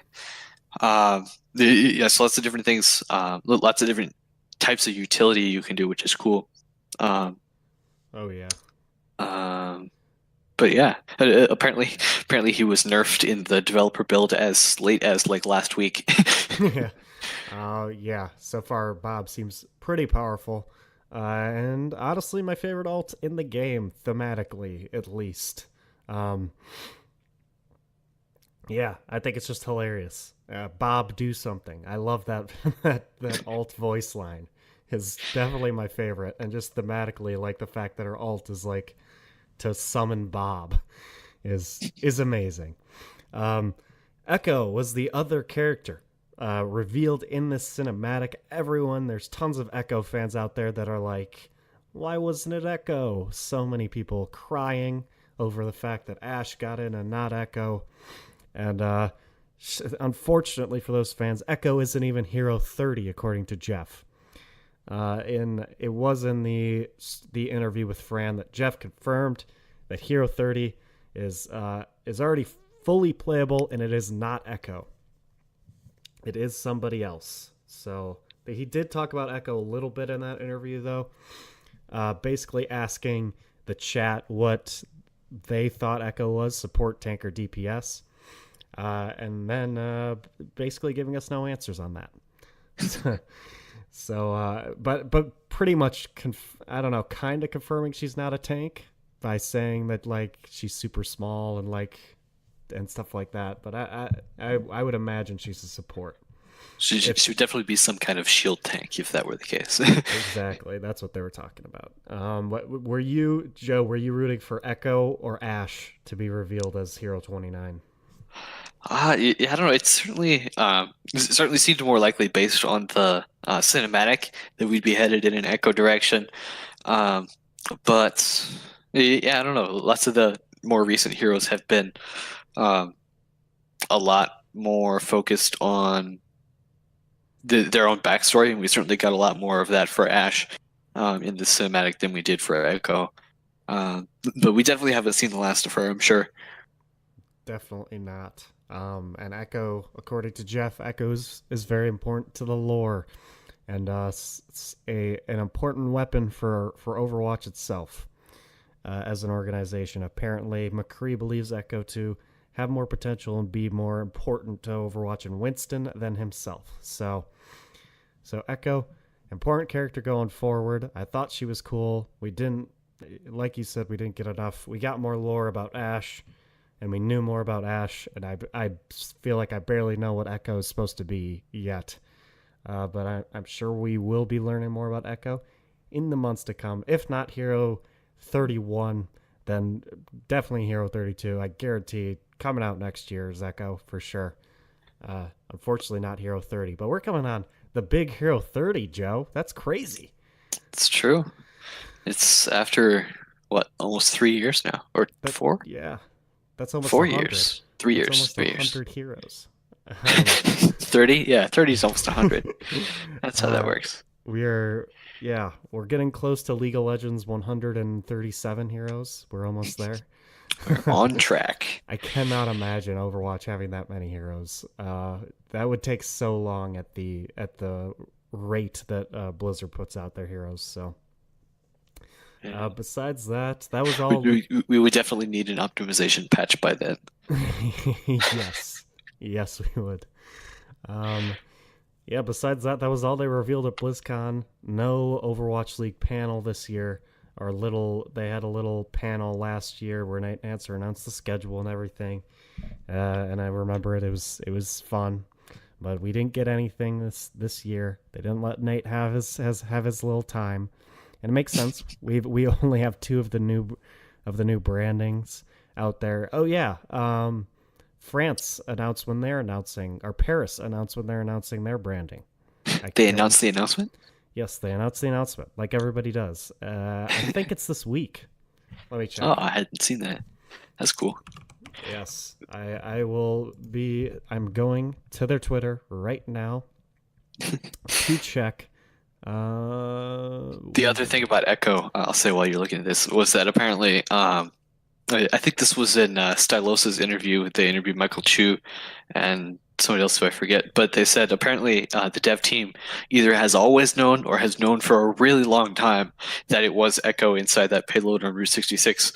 So lots of different things, lots of different types of utility you can do, which is cool. Um, Oh yeah. um, but yeah, apparently he was nerfed in the developer build as late as like last week. Yeah. Yeah. So far, Bob seems pretty powerful, and honestly, my favorite alt in the game, thematically at least. Um, yeah, I think it's just hilarious. Bob, do something. I love that that alt voice line is definitely my favorite, and just thematically, like the fact that her alt is like to summon Bob is amazing. Um, Echo was the other character revealed in this cinematic. There's tons of Echo fans out there that are like, why wasn't it Echo? So many people crying over the fact that Ashe got in and not Echo. And unfortunately for those fans, Echo isn't even Hero 30, according to Jeff. It was in the interview with Fran that Jeff confirmed that Hero 30 is already fully playable, and it is not Echo. It is somebody else. So he did talk about Echo a little bit in that interview, though. Basically asking the chat what they thought Echo was, support, tank, or DPS. And then basically giving us no answers on that. So, but pretty much, I don't know, kind of confirming she's not a tank by saying that like she's super small and like and stuff like that. But I would imagine she's a support. She would definitely be some kind of shield tank if that were the case. Exactly, that's what they were talking about. What were you, Joe? Were you rooting for Echo or Ashe to be revealed as Hero 29? Yeah, I don't know. It certainly seemed more likely based on the cinematic that we'd be headed in an Echo direction. Um, but yeah, I don't know. Lots of the more recent heroes have been um, a lot more focused on their own backstory, and we certainly got a lot more of that for Ashe in the cinematic than we did for Echo. But we definitely haven't seen the last of her, I'm sure. Definitely not. And Echo, according to Jeff, Echo is very important to the lore, and it's an important weapon for Overwatch itself as an organization. Apparently, McCree believes Echo to have more potential and be more important to Overwatch and Winston than himself. So Echo, important character going forward. I thought she was cool. We didn't, like you said, we didn't get enough. We got more lore about Ashe, and we knew more about Ashe, and I feel like I barely know what Echo is supposed to be yet. But I'm sure we will be learning more about Echo in the months to come. If not Hero 31, then definitely Hero 32. I guarantee coming out next year is Echo for sure. Unfortunately, not Hero 30, but we're coming on the big Hero 30, Joe. That's crazy. It's true. It's after what, almost 3 years now, or But four? yeah, that's almost 4 years, 100. 3 years, That's almost 3 years. 100 heroes. 30? Yeah, 30 is almost 100. That's how that uh, works. we're getting close to League of Legends 137 heroes. We're almost there. We're on track. I cannot imagine Overwatch having that many heroes. That would take so long at the rate that Blizzard puts out their heroes. So, Yeah. Besides that, that was all. We would definitely need an optimization patch by then. Yes, yes, we would. Um, yeah. Besides that, that was all they revealed at BlizzCon. No Overwatch League panel this year. Or little, they had a little panel last year where Nate Answer announced the schedule and everything. And I remember it. It was fun, but we didn't get anything this year. They didn't let Nate have his little time, and it makes sense. We only have two of the new brandings out there. Oh yeah, France announced when they're announcing, or Paris announced when they're announcing their branding. They announced the announcement? Yes, they announced the announcement like everybody does. I think it's this week. Let me check. Oh, I hadn't seen that. That's cool. Yes, I will be. I'm going to their Twitter right now to check. The other thing about Echo, I'll say while you're looking at this, was that apparently, I think this was in Stylosa's interview. They interviewed Michael Chu and somebody else who I forget, but they said apparently the dev team either has always known or has known for a really long time that it was Echo inside that payload on Route 66,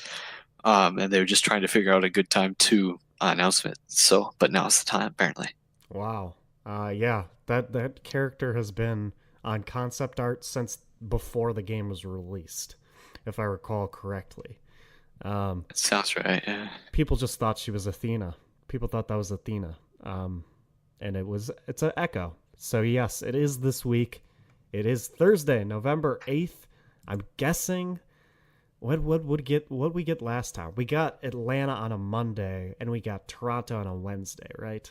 and they were just trying to figure out a good time to announce it. So, but now's the time apparently. Wow. Yeah, that character has been on concept art since before the game was released, if I recall correctly. It sounds right. Yeah. People just thought she was Athena. People thought that was Athena. And it's an Echo. So yes, it is this week. It is Thursday, November 8th. I'm guessing what we get last time? We got Atlanta on a Monday and we got Toronto on a Wednesday, right?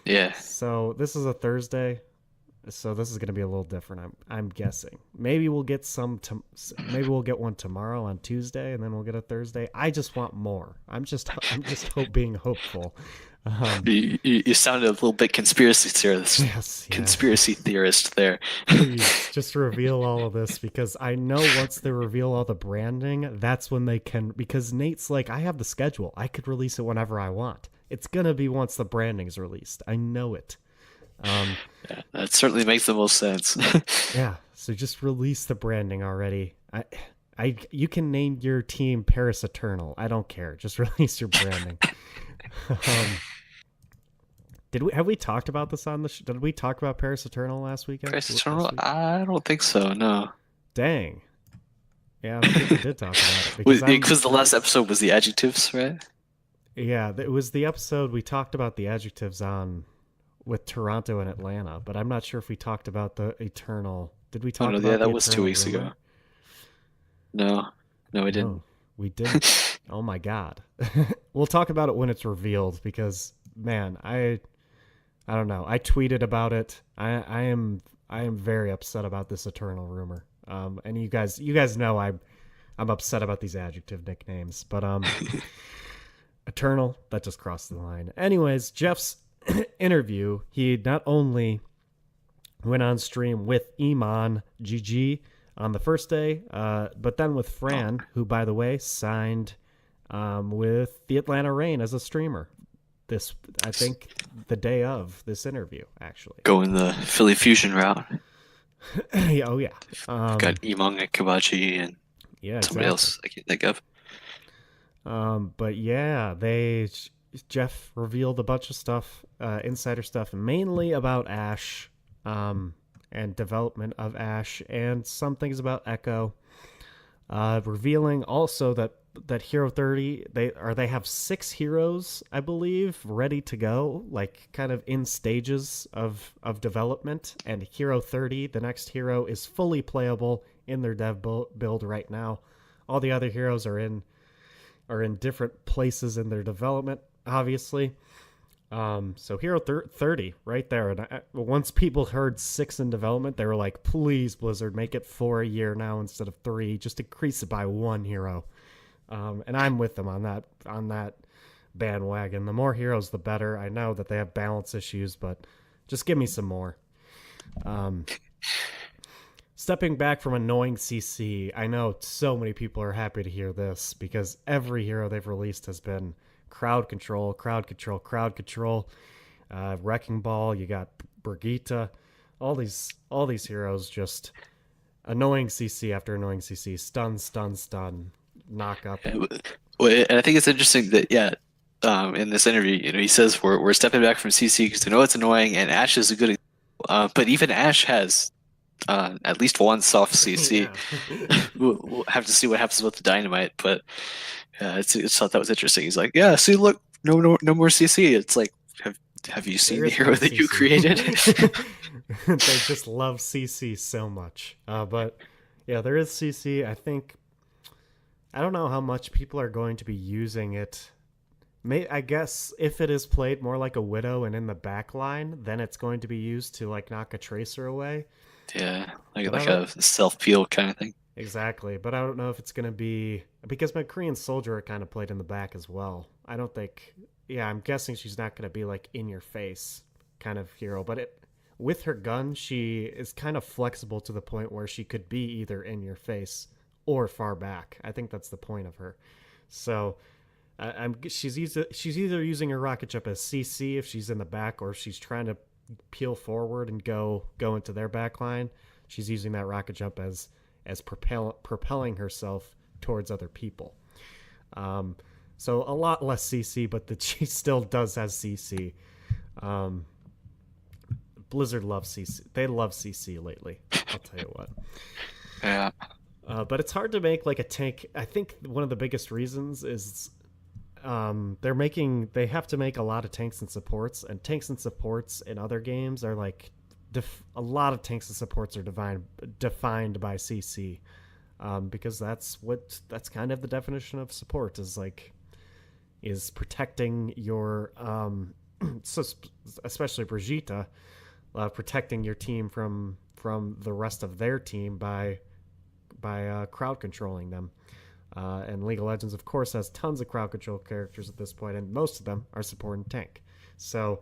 Yeah. So this is a Thursday. So this is going to be a little different. I'm guessing. Maybe we'll get maybe we'll get one tomorrow on Tuesday, and then we'll get a Thursday. I just want more. I'm just being hopeful. You sounded a little bit conspiracy theorist. Yes, yeah. Conspiracy theorist there. Please just reveal all of this, because I know once they reveal all the branding, that's when they can. Because Nate's like, I have the schedule. I could release it whenever I want. It's gonna be once the branding's released. I know it. Yeah, that certainly makes the most sense. Yeah, so just release the branding already. You can name your team Paris Eternal. I don't care. Just release your branding. Have we talked about this on the show? Did we talk about Paris Eternal last weekend? Paris Eternal? I don't think so. No. Dang. Yeah, I don't think we did talk about it because the last episode was the adjectives, right? Yeah, it was the episode we talked about the adjectives on with Toronto and Atlanta, but I'm not sure if we talked about the Eternal. Did we talk about yeah, that the was Eternal 2 weeks rumor? ago. No, we didn't. No, we didn't. Oh my god. We'll talk about it when it's revealed, because man, I don't know. I tweeted about it. I am very upset about this Eternal rumor. And you guys know I'm upset about these adjective nicknames, but Eternal, that just crossed the line. Anyways, Jeff's interview, he not only went on stream with Iman GG on the first day, but then with Fran, who, by the way, signed with the Atlanta Reign as a streamer. I think, the day of this interview, actually. Going the Philly Fusion route. Oh, yeah. Got Imong and Kabachi and somebody else I can't think of. But yeah, Jeff revealed a bunch of stuff, insider stuff, mainly about Ashe, and development of Ashe, and some things about Echo. Revealing also that Hero 30, they have 6 heroes, I believe, ready to go, like kind of in stages of development. And Hero 30, the next hero, is fully playable in their dev build right now. All the other heroes are in different places in their development, obviously. So Hero 30 right there. And once people heard 6 in development, they were like, please, Blizzard, make it 4 a year now instead of 3. Just increase it by 1 hero. And I'm with them on that bandwagon. The more heroes, the better. I know that they have balance issues, but just give me some more. Stepping back from annoying CC, I know so many people are happy to hear this, because every hero they've released has been crowd control. Wrecking Ball, you got Brigitte, all these heroes just Annoying CC after annoying CC, stun, stun, stun, knock up. Well, and I think it's interesting that yeah, in this interview, he says we're stepping back from CC because we know it's annoying, and Ashe is a good example. But even Ashe has at least one soft CC. Yeah. We'll have to see what happens with the dynamite, but it's thought that was interesting. He's like, yeah, see, look, no more CC. It's like, have you seen There the is hero no that you CC. created? They just love CC so much. But yeah, there is CC. I don't know how much people are going to be using it. I guess if it is played more like a Widow and in the back line, then it's going to be used to like knock a Tracer away. Yeah, like But I like don't a self peel kind of thing. exactly. But I don't know if it's going to be because my Korean Soldier kind of played in the back as well. I don't think. Yeah, I'm guessing she's not going to be like in your face kind of hero. But with her gun, she is kind of flexible to the point where she could be either in your face or far back. I think that's the point of her. So she's either using her rocket ship as CC if she's in the back, or if she's trying to peel forward and go into their back line. She's using that rocket jump as propelling herself towards other people. Um, so a lot less CC, but she still does has CC. Um, Blizzard loves CC. They love CC lately. I'll tell you what. Yeah. But it's hard to make like a tank. I think one of the biggest reasons is they have to make a lot of tanks and supports, and tanks and supports in other games are like a lot of tanks and supports are defined by CC, because that's kind of the definition of support is protecting your so especially Brigitte, protecting your team from the rest of their team by crowd controlling them. And League of Legends, of course, has tons of crowd control characters at this point, and most of them are support and tank. So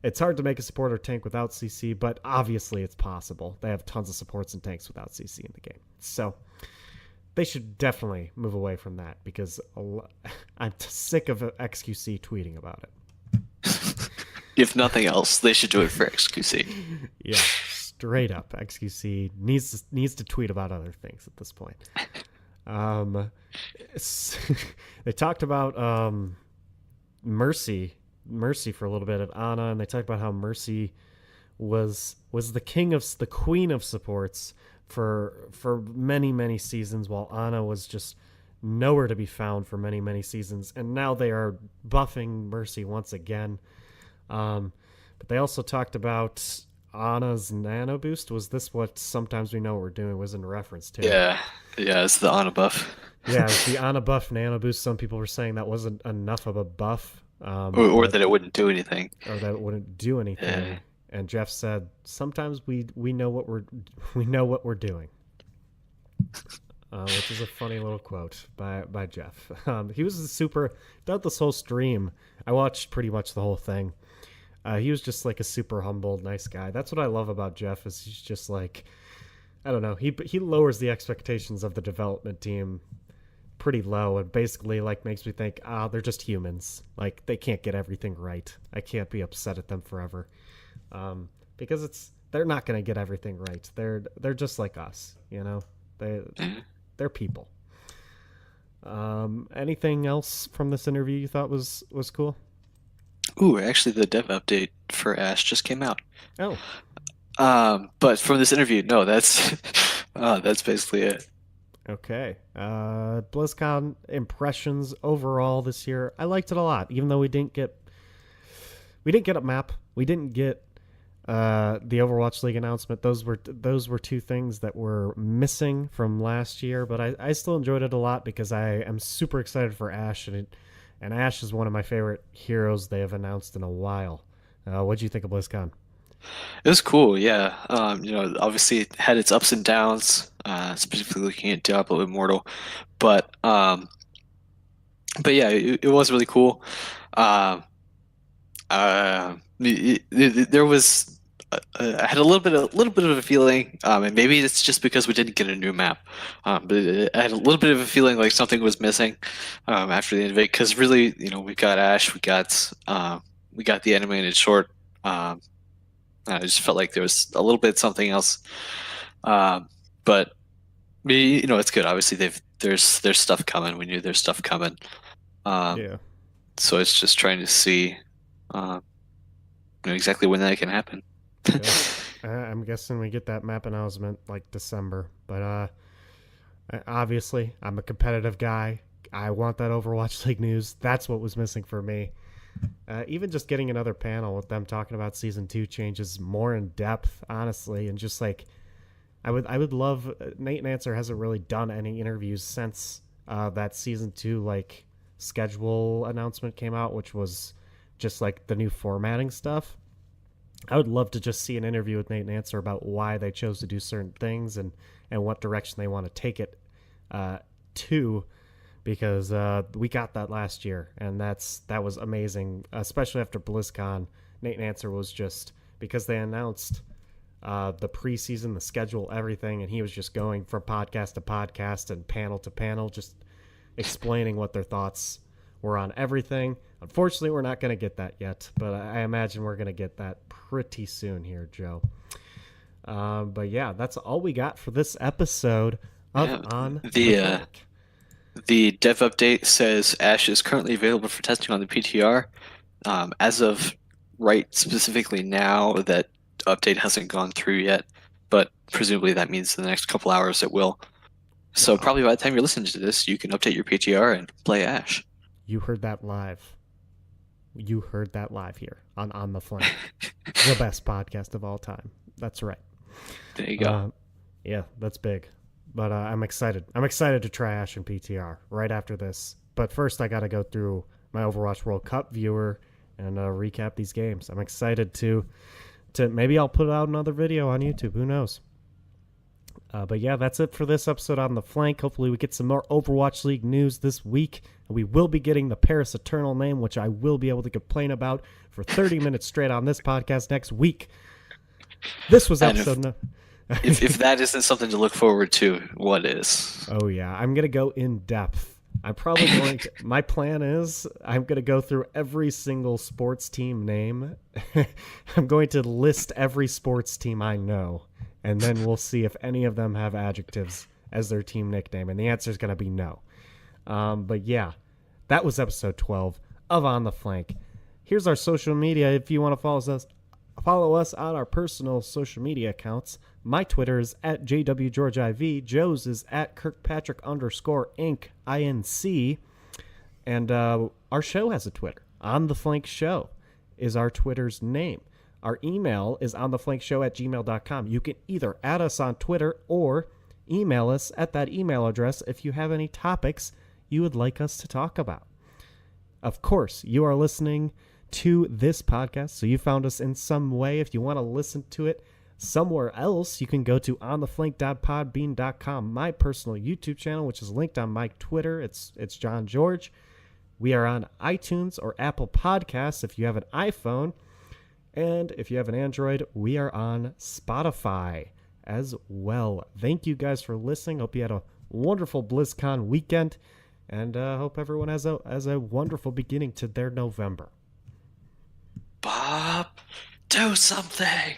it's hard to make a support or tank without CC, but obviously it's possible. They have tons of supports and tanks without CC in the game. So they should definitely move away from that, because I'm sick of XQC tweeting about it. If nothing else, they should do it for XQC. Yeah, straight up. XQC needs to tweet about other things at this point. They talked about Mercy for a little bit at Ana, and they talked about how Mercy was the queen of supports for many seasons, while Ana was just nowhere to be found for many seasons, and now they are buffing Mercy once again. But they also talked about Ana's nano boost. Was this what sometimes we know what we're doing was in reference to? Yeah, it's the Ana buff. Yeah, it's the Ana buff nano boost. Some people were saying that wasn't enough of a buff, Or that it wouldn't do anything. or that it wouldn't do anything. Yeah. And Jeff said, "Sometimes we know what we're doing," which is a funny little quote by Jeff. He was throughout this whole stream. I watched pretty much the whole thing. He was just like a super humble, nice guy. That's what I love about Jeff. Is he's just like, I don't know. He lowers the expectations of the development team pretty low, and basically like makes me think, they're just humans. Like they can't get everything right. I can't be upset at them forever, because they're not going to get everything right. They're just like us, you know. They're people. Anything else from this interview you thought was cool? Ooh, actually, the dev update for Ashe just came out. Oh, But from this interview, no, that's that's basically it. okay. BlizzCon impressions overall this year. I liked it a lot, even though we didn't get a map. We didn't get the Overwatch League announcement. Those were two things that were missing from last year, but I still enjoyed it a lot because I am super excited for Ashe, and Ashe is one of my favorite heroes they have announced in a while. What do you think of BlizzCon? It was cool, yeah. Obviously it had its ups and downs, specifically looking at Diablo Immortal, but yeah, it was really cool. Um, there was I had a little bit of a feeling, and maybe it's just because we didn't get a new map, but I had a little bit of a feeling like something was missing after the invade, because really, we got Ashe, we got the animated short. I just felt like there was a little bit something else. but it's good. Obviously, there's stuff coming. We knew there's stuff coming. Yeah. So it's just trying to see, uh, exactly when that can happen. Good. I'm guessing we get that map announcement like December, but obviously I'm a competitive guy. I want that Overwatch League news. That's what was missing for me. Even just getting another panel with them talking about season 2 changes more in depth, honestly, and just like I would love. Nate Nancer hasn't really done any interviews since that season 2 like schedule announcement came out, which was just like the new formatting stuff. I would love to just see an interview with Nate Nancer about why they chose to do certain things and what direction they want to take it to, because we got that last year, and that was amazing, especially after BlizzCon. Nate Nancer was just, because they announced the preseason, the schedule, everything, and he was just going from podcast to podcast and panel to panel, just explaining what their thoughts were on everything. Unfortunately, we're not going to get that yet, but I imagine we're going to get that pretty soon here, Joe. But yeah, that's all we got for this episode of Yeah, On the Flank. the dev update says Ashe is currently available for testing on the PTR. As of right specifically now, that update hasn't gone through yet, but presumably that means in the next couple hours it will. So Wow. probably by the time you're listening to this, you can update your PTR and play Ashe. You heard that live. You heard that live here on the Flank, the best podcast of all time. That's right. There you go. Yeah, that's big. But I'm excited. I'm excited to try Ashe and PTR right after this. But first, I got to go through my Overwatch World Cup viewer and recap these games. I'm excited to maybe I'll put out another video on YouTube. Who knows? But yeah, that's it for this episode on the Flank. Hopefully we get some more Overwatch League news this week. We will be getting the Paris Eternal name, which I will be able to complain about for 30 minutes straight on this podcast next week. This was episode... if that isn't something to look forward to, what is? Oh yeah, I'm going to go in depth. I'm probably going to... My plan is I'm going to go through every single sports team name. I'm going to list every sports team I know. And then we'll see if any of them have adjectives as their team nickname. And the answer is going to be no. But yeah, that was episode 12 of On the Flank. Here's our social media. If you want to follow us on our personal social media accounts. My Twitter is at JWGeorgeIV. Joe's is at Kirkpatrick_Inc. INC. And our show has a Twitter. On the Flank Show is our Twitter's name. Our email is ontheflankshow@gmail.com. You can either add us on Twitter or email us at that email address if you have any topics you would like us to talk about. Of course, you are listening to this podcast, so you found us in some way. If you want to listen to it somewhere else, you can go to ontheflank.podbean.com, my personal YouTube channel, which is linked on my Twitter. It's John George. We are on iTunes or Apple Podcasts if you have an iPhone. And if you have an Android, we are on Spotify as well. Thank you guys for listening. Hope you had a wonderful BlizzCon weekend. And hope everyone has a wonderful beginning to their November. Bob, do something.